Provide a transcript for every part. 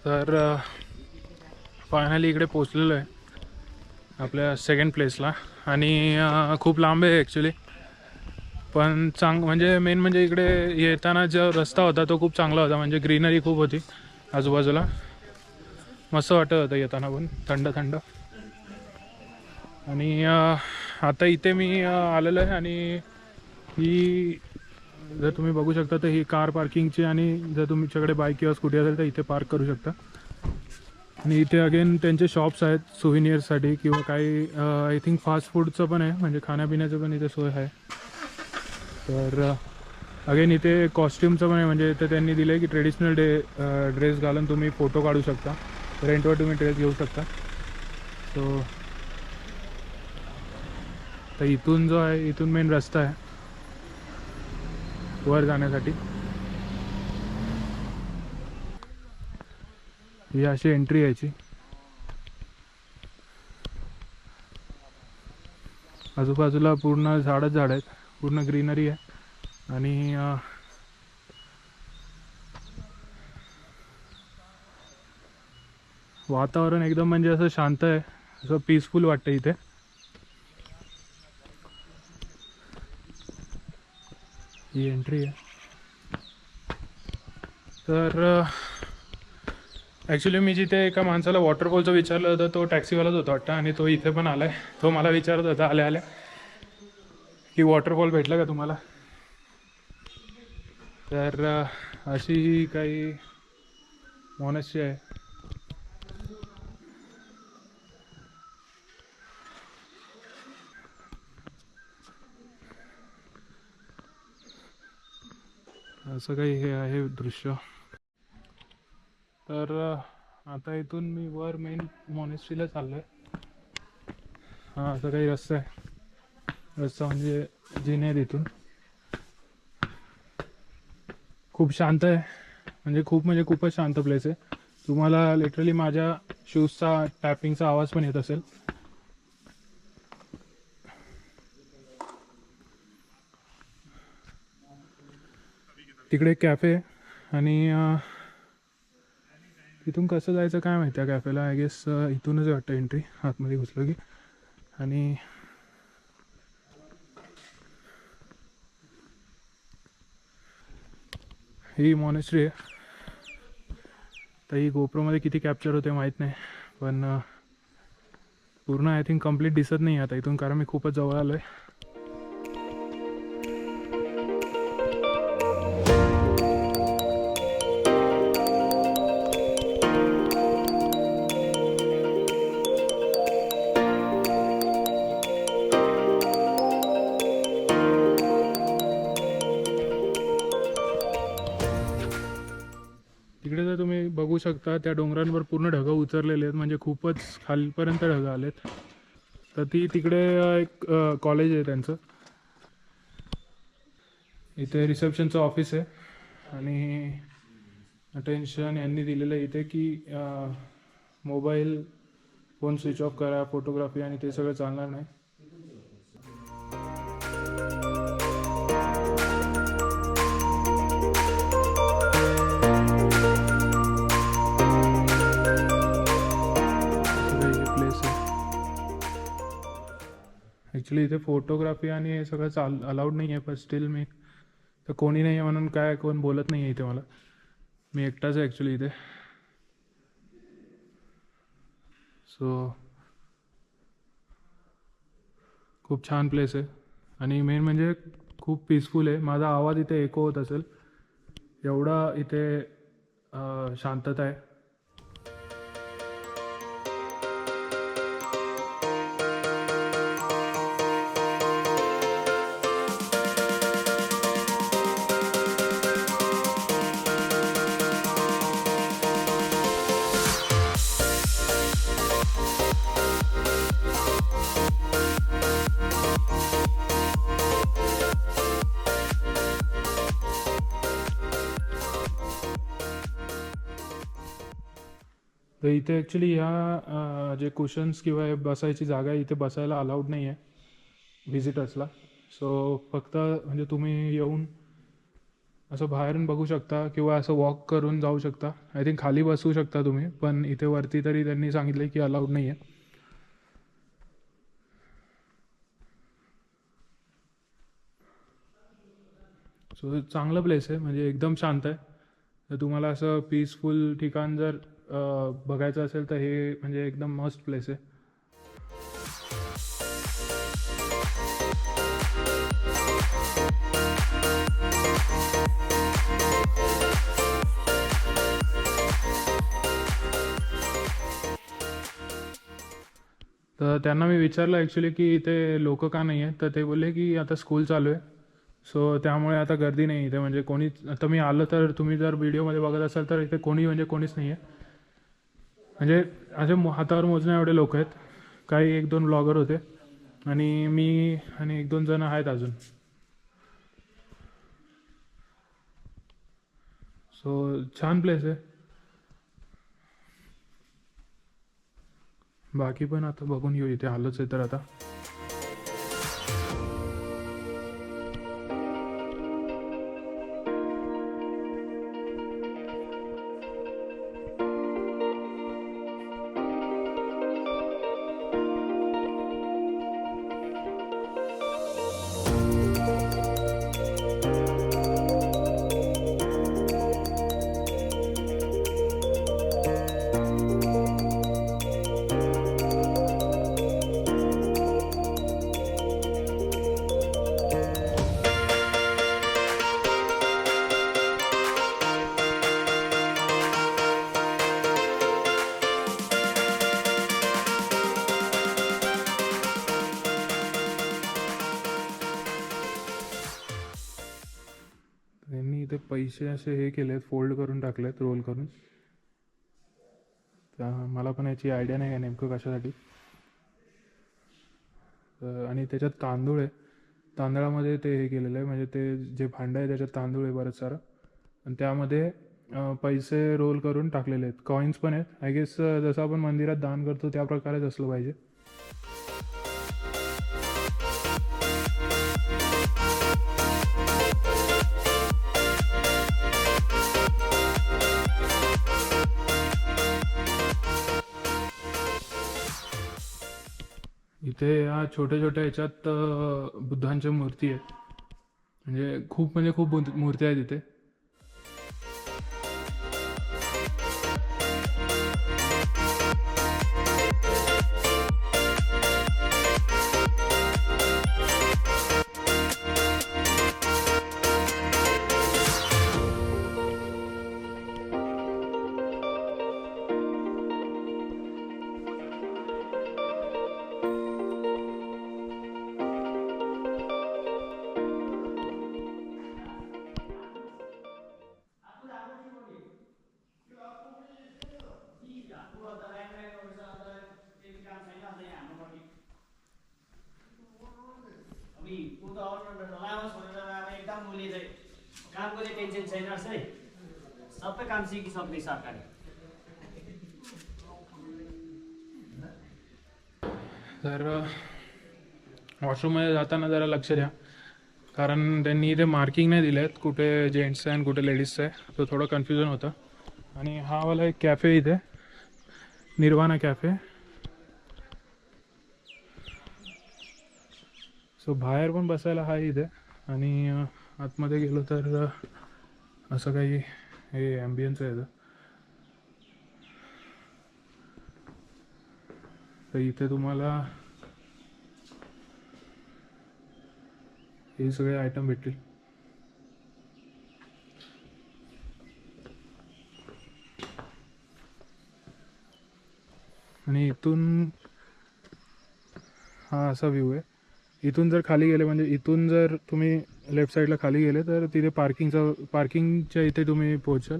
तर फायनली इकडे पोचलेलो आहे आपल्या सेकंड प्लेसला. आणि खूप लांब आहे ॲक्च्युली, पण म्हणजे मेन म्हणजे इकडे येताना जो रस्ता होता तो खूप चांगला होता. म्हणजे ग्रीनरी खूप होती आजूबाजूला, मस्त वाटत होतं येताना पण, थंड थंड. आणि आता इथे मी आलेलो आहे. आणि ही जर तुम्ही बघू शकता तर ही कार पार्किंगची, आणि जर तुमच्याकडे बाईक किंवा स्कूटी असेल तर इथे पार्क करू शकता. आणि इथे अगेन त्यांचे शॉप्स आहेत सुव्हिनियर्ससाठी, किंवा काही आय थिंक फास्ट फूडचं पण आहे, म्हणजे खाण्यापिण्याचं पण इथे सोय आहे. तर अगेन इथे कॉस्ट्युमचं पण आहे, म्हणजे इथे त्यांनी दिलं आहे की ट्रेडिशनल ड्रेस घालून तुम्ही फोटो काढू शकता, रेंटवर तुम्ही ड्रेस घेऊ शकता. सो तर इथून जो आहे, इथून मेन रस्ता आहे वर जाण्यासाठी. ही अशी एंट्री यायची. आजूबाजूला पूर्ण झाडच झाड आहेत, पूर्ण ग्रीनरी आहे. आणि वातावरण एकदम म्हणजे असं शांत आहे, असं पीसफुल वाटतं इथे. ही एंट्री आहे. तर ॲक्च्युली मी जिथे एका माणसाला वॉटरफॉलचं विचारलं होतं, तो टॅक्सीवालाच होता वाटतं, आणि तो इथे पण आला आहे. तो मला विचारत होता आल्या आल्या की वॉटरफॉल भेटला का तुम्हाला. तर अशी काही मॉनेस्ट्री आहे. असं काही हे आहे दृश्य. तर आता इथून मी वर मेन मॉनेस्ट्रीला चाललो आहे. हा असं काही रस्ता आहे. रस्ता म्हणजे जिने आहेत इथून. खूप शांत आहे, म्हणजे खूपच शांत प्लेस आहे. तुम्हाला लिटरली माझ्या शूजचा टॅपिंगचा आवाज पण येत असेल. तिकडे कॅफे आहे. आणि तिथून कसं जायचं काय माहिती आहे कॅफेला. आय गेस इथूनच वाटतं एंट्री आतमध्ये घुसलो की. आणि ही मॉनेस्ट्री आहे. तर ही गोप्रोमध्ये किती कॅप्चर होते माहीत नाही, पण पूर्ण आय थिंक कंप्लीट दिसत नाही आता इथून, कारण मी खूपच जवळ आलो आहे. तिकडे जर तुम्ही बघू शकता त्या डोंगरांवर पूर्ण ढगं उतरलेले आहेत, म्हणजे खूपच खालीपर्यंत ढगं आलेत. तर ती तिकडे एक कॉलेज आहे त्यांचं. इथे रिसेप्शनचं ऑफिस आहे. आणि अटेन्शन यांनी दिलेलं आहे इथे की मोबाईल फोन स्विच ऑफ करा, फोटोग्राफी आणि ते सगळं चालणार नाही. प्लेस आहे. ॲक्च्युली इथे फोटोग्राफी आणि हे सगळं अलाउड नाही आहे, पण स्टील मी तर कोणी नाही आहे म्हणून काय कोण बोलत नाही आहे इथे मला. मी एकटाच आहे ॲक्च्युली इथे. सो खूप छान प्लेस आहे. आणि मेन म्हणजे खूप पीसफुल आहे. माझा आवाज इथे एको होत असेल एवढा इथे शांतता आहे. तर इथे ॲक्च्युली ह्या जे कुशन्स किंवा हे बसायची जागा आहे इथे बसायला अलाउड नाही आहे व्हिजिटर्सला. सो फक्त म्हणजे तुम्ही येऊन असं बाहेरून बघू शकता किंवा असं वॉक करून जाऊ शकता. आय थिंक खाली बसू शकता तुम्ही, पण इथे वरती तरी त्यांनी सांगितलं की अलाउड नाही आहे. सो चांगलं प्लेस आहे, म्हणजे एकदम शांत आहे. तर तुम्हाला असं पीसफुल ठिकाण जर बघायचं असेल तर हे म्हणजे एकदम मस्त प्लेस आहे. तर त्यांना मी विचारलं ॲक्च्युली की इथे लोक का नाही आहे, तर ते बोलले की आता स्कूल चालू आहे, सो त्यामुळे आता गर्दी नाही इथे. म्हणजे कोणीच, आता मी आलं तर तुम्ही जर व्हिडिओमध्ये बघत असाल तर इथे म्हणजे कोणीच नाही आहे. म्हणजे असे हातावर मोजण्या एवढे लोक आहेत. काही 1-2 ब्लॉगर होते आणि मी आणि 1-2 जण आहेत अजून. सो छान प्लेस आहे. बाकी पण आता बघून घेऊ, इथे आलोच आहे तर आता. त्यांनी इथे पैसे असे हे केलेत, फोल्ड करून टाकलेत, रोल करून. तर मला पण याची आयडिया नाही आहे नेमकं कशासाठी. आणि त्याच्यात तांदूळ आहे, तांदळामध्ये ते हे केलेलं आहे, म्हणजे ते जे भांडं आहे त्याच्यात तांदूळ आहे बरंच सारं, आणि त्यामध्ये पैसे रोल करून टाकलेले आहेत. कॉईन्स पण आहेत आय गेस, जसं आपण मंदिरात दान करतो त्या प्रकारेच असलं पाहिजे. इथे या छोट्या छोट्या ह्याच्यात बुद्धांच्या मूर्ती आहेत. म्हणजे खूप मूर्ती आहेत इथे. कामको चाहिँ टेन्सन छैन है, सबै काम सिकिसक्ने सरकारले. तर वॉशरूममध्ये जाताना जरा लक्ष द्या, कारण त्यांनी इथे मार्किंग नाही दिले आहेत कुठे जेंट्सचं आहे आणि कुठे लेडीजचं आहे, तो थोडं कन्फ्युजन होतं. आणि हा वाला एक कॅफे इथे, निर्वाणा कॅफे. सो बाहेर पण बसायला आहे इथे, आणि आतमध्ये गेलो तर असं काही हे ॲम्बियन्स आहे. तर इथे तुम्हाला हे सगळे आयटम भेटतील. आणि इथून हा असा व्ह्यू आहे. इथून जर खाली गेले, म्हणजे इथून जर तुम्ही लेफ्ट साईडला खाली गेले तर तिथे पार्किंगच्या इथे तुम्ही पोहोचाल.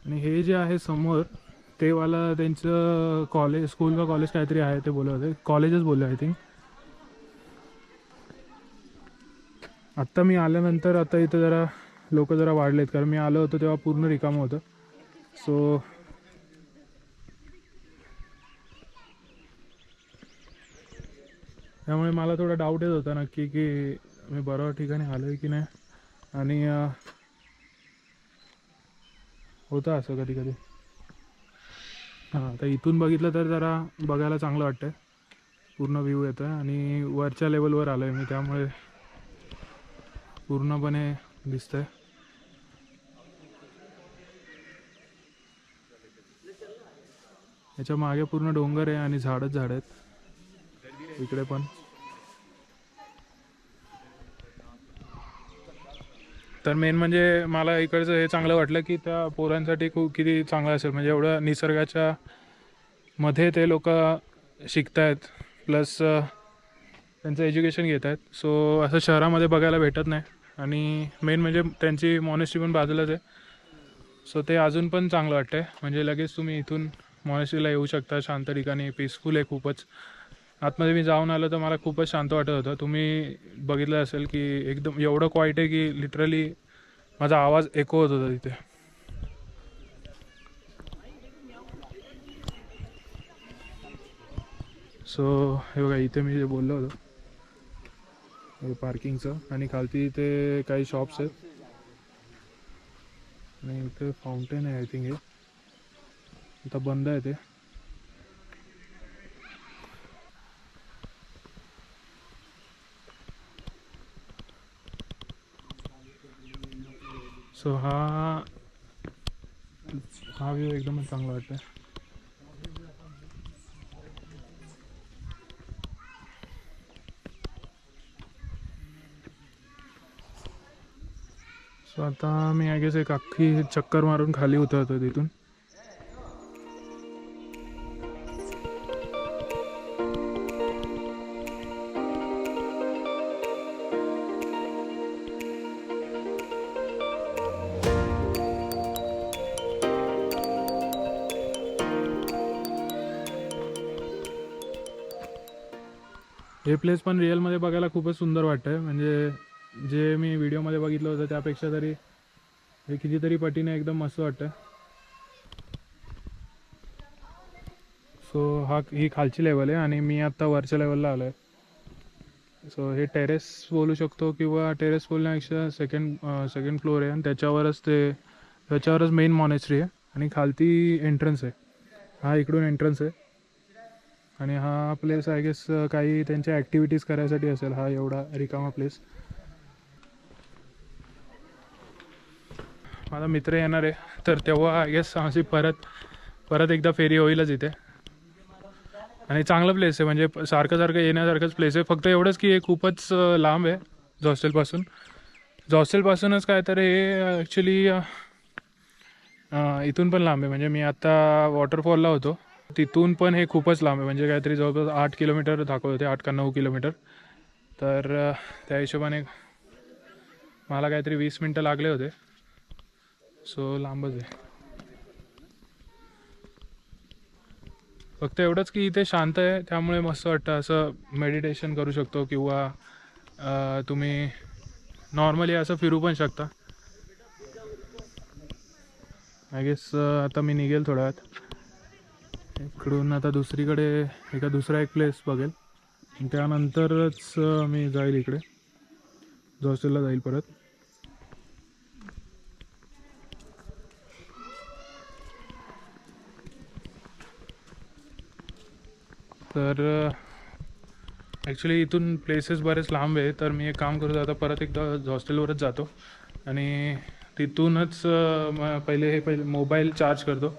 आणि हे जे आहे समोर ते वाला त्यांचं कॉलेज, स्कूल का कॉलेज काहीतरी आहे, ते बोलत होते कॉलेजच बोलले आय थिंक. आत्ता मी आल्यानंतर आता इथं जरा लोक जरा वाढलेत, कारण मी आलो होतो तेव्हा पूर्ण रिकामं होतं. सो त्यामुळे मला थोडा डाऊट येत होता नक्की की मी बरोबर ठिकाणी आलो आहे की नाही. आणि होतं असं कधी कधी. हां, तर इथून बघितलं तर जरा बघायला चांगलं वाटतं आहे. पूर्ण व्ह्यू येतं आहे आणि वरच्या लेवलवर आलो आहे मी, त्यामुळे पूर्णपणे दिसतं आहे. याच्या मागे पूर्ण डोंगर आहे आणि झाडच झाड आहेत इकडे पण. तर मेन म्हणजे मला इकडचं हे चांगलं वाटलं की त्या पोरांसाठी खूप किती चांगलं असेल, म्हणजे एवढं निसर्गाच्या मध्ये ते लोक शिकत आहेत, प्लस त्यांचं एज्युकेशन घेत आहेत. सो असं शहरामध्ये बघायला भेटत नाही. आणि मेन म्हणजे त्यांची मॉनेस्ट्री पण बाजूलाच आहे. सो ते अजून पण चांगलं वाटतं आहे. म्हणजे लगेच तुम्ही इथून मॉनेस्ट्रीला येऊ शकता. शांत ठिकाणी, पीसफुल आहे खूपच. आतमध्ये मी जाऊन आलो तर मला खूपच शांत वाटत होतं. तुम्ही बघितलं असेल की एकदम एवढं क्वाईट आहे की लिटरली माझा आवाज एको होत होता तिथे. सो हे बघा, इथे मी जे बोललो होतो पार्किंगचं, आणि खालती इथे काही शॉप्स आहेत आणि इथे फाउंटेन आहे. आय थिंक हे आता बंद आहे ते. सो हा व्ह्यू एकदमच चांगला वाटतं. सो आता मी आय गेस एक अख्खी चक्कर मारून खाली उतरतो तिथून. हे प्लेस पण रिअलमध्ये बघायला खूपच सुंदर वाटतं आहे. म्हणजे जे मी व्हिडिओमध्ये बघितलं होतं त्यापेक्षा तरी हे कितीतरी पटीने एकदम मस्त वाटतं. सो ही खालची लेवल आहे आणि मी आत्ता वरच्या लेवलला आलो आहे. सो हे टेरेस बोलू शकतो, किंवा टेरेस बोलण्यापेक्षा सेकंड फ्लोअर आहे आणि त्याच्यावरच मेन मॉनेस्ट्री आहे आणि खालती एंट्रन्स आहे. हा इकडून एंट्रन्स आहे आणि हा प्लेस आय गेस काही त्यांच्या ॲक्टिव्हिटीज करायसाठी असेल, हा एवढा रिकामा प्लेस. माझा मित्र येणार आहे तर तेव्हा आय गेस अशी परत एकदा फेरी होईलच इथे. आणि चांगलं प्लेस आहे, म्हणजे सारखं येण्यासारखंच प्लेस आहे. फक्त एवढंच की हे खूपच लांब आहे हॉस्टेलपासूनच काय तर हे ॲक्च्युली इथून पण लांब आहे. म्हणजे मी आता वॉटरफॉलला होतो तिथून पण हे खूपच लांब आहे. म्हणजे काहीतरी जवळपास 8 किलोमीटर दाखवत होते, 8 का 9 किलोमीटर. तर त्या हिशोबाने मला काहीतरी 20 मिनटं लागले होते. सो लांबच आहे. फक्त एवढंच की इथे शांत आहे, त्यामुळे मस्त वाटतं. असं मेडिटेशन करू शकतो किंवा तुम्ही नॉर्मली असं फिरू पण शकता. आय गेस आता मी निघेल थोड्या वेळात इकडून. आता दुसरीकडे दुसरा एक प्लेस बघेल, त्यानंतरच मी जाईल इकडे हॉस्टेलला जाईल परत. तर ॲक्च्युली इथून प्लेसेस बरेच लांब आहे. तर मी एक काम करतो, आता परत एकदा हॉस्टेलवरच जातो आणि तिथूनच पहिले मोबाईल चार्ज करतो,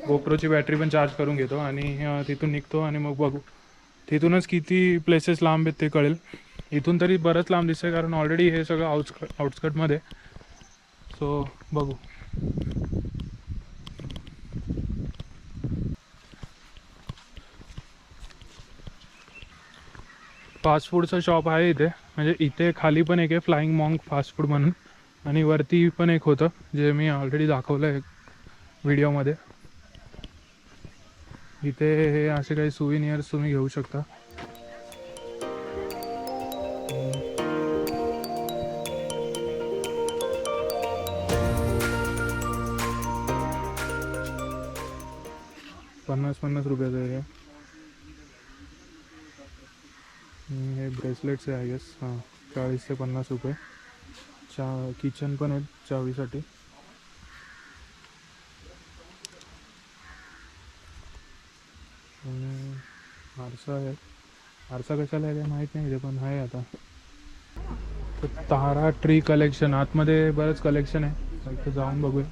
गोप्रोची बॅटरी पण चार्ज करून घेतो आणि तिथून निघतो. आणि मग बघू तिथूनच किती प्लेसेस लांब आहेत ते कळेल. इथून तरी बरंच लांब दिसतं कारण ऑलरेडी हे सगळं आउटस्कटमध्ये. सो बघू. फास्ट फूडचं शॉप आहे इथे. म्हणजे इथे खाली पण एक आहे फ्लाइंग मॉन्क फास्ट फूड म्हणून, आणि वरती पण एक होतं जे मी ऑलरेडी दाखवलं आहे व्हिडिओमध्ये. इथे हे असे काही सुविनियर्स तुम्ही घेऊ शकता. $50 रुपयाचं आहे हे ब्रेसलेट्स आहे आय गेस. हां, 40 ते 50 रुपये. किचन पण आहेत चावीसाठी. आणि आरसा आहे. आरसा कशाला आहे माहीत नाही, ते पण आहे आता. तर तारा ट्री कलेक्शन आतमध्ये बरंच कलेक्शन आहे, इथं जाऊन बघूया.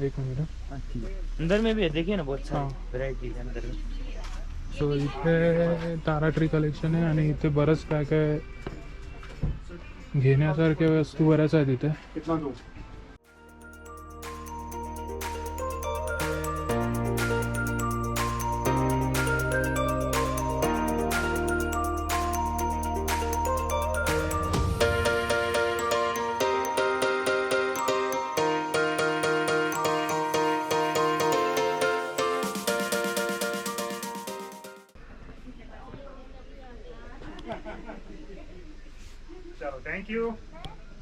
एक मिनिट. अंदर में भी है, देखिए ना बहुत हाँ. सारी वैरायटी है अंदर में. सो इथे तारा ट्री कलेक्शन आहे आणि इथे बरंच काय काय घेण्यासारख्या वस्तू बऱ्याच आहेत इथे. थँक्यू.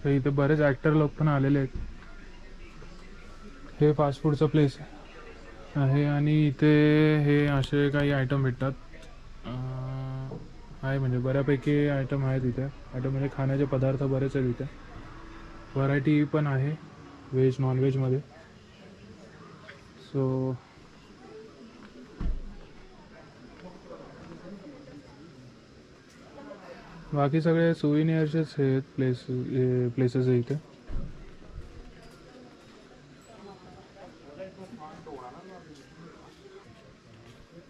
तर इथे बरेच ॲक्टर लोक पण आलेले आहेत. हे फास्ट फूडचं प्लेस आहे आणि इथे हे असे काही आयटम भेटतात. आहे म्हणजे बऱ्यापैकी आयटम आहेत इथे. आयटम म्हणजे खाण्याचे पदार्थ बरेच आहेत इथे. व्हरायटी पण आहे व्हेज नॉनव्हेजमध्ये. सो बाकी सगळे सुविनियर्सचेच आहेत प्लेसेस आहे इथे.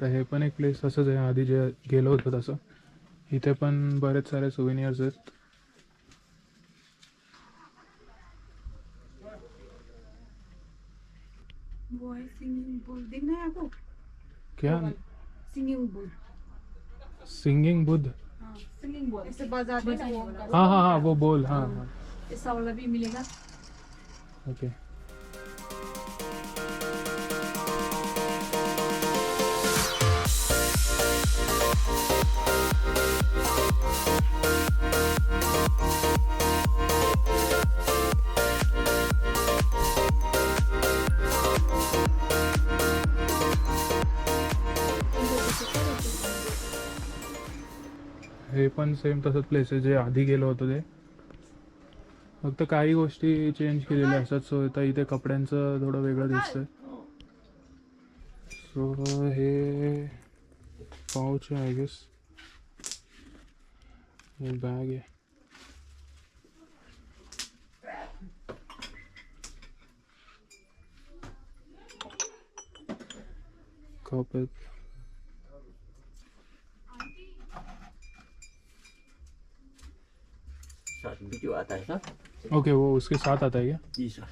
तर हे पण एक प्लेस तसंच आहे, आधी जे गेलो होतो तसं. इथे पण बरेच सारे सुविनियर्स आहेत. वो है सिंगिंग बुल, दिखना है आपको? क्या? Singing boule. सिंगिंग बुद्ध. हाँ, सिंगिंग बुल ऐसे बजाते ना वो. हाँ हाँ हाँ, वो बोल. हाँ हाँ, ऐसा वाला भी मिलेगा. ओके. हे पण सेम तसंच प्लेस आहे जे आधी गेलो होतो ते, फक्त काही गोष्टी चेंज केलेल्या असतात. सो आता इथे कपड्यांचं थोडं वेगळं दिसतंय. सो हे पाऊच आहे आय गेस, बॅग आहे. कप आहेत. वीडियो आता है सर. ओके, वो उसके साथ आता है क्या? जी सर.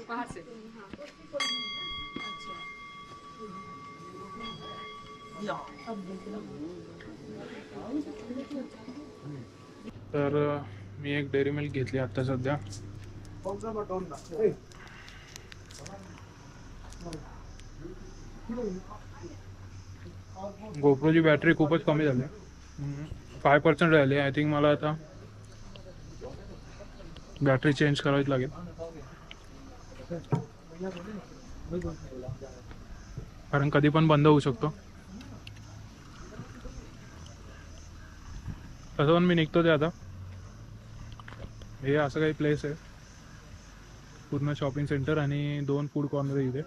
बाहर से. तर मी एक डेअरी मिल्क घेतली आता सध्या. गोप्रोची बॅटरी खूपच कमी झाली, 5% राहिली. आय थिंक मला आता बॅटरी चेंज करावीच लागेल, कारण कधी पण बंद होऊ शकतो. तसं पण मी निघतो ते आता. हे असं काही प्लेस आहे, पूर्ण शॉपिंग सेंटर आणि 2 फूड कॉर्नर आहे इथे.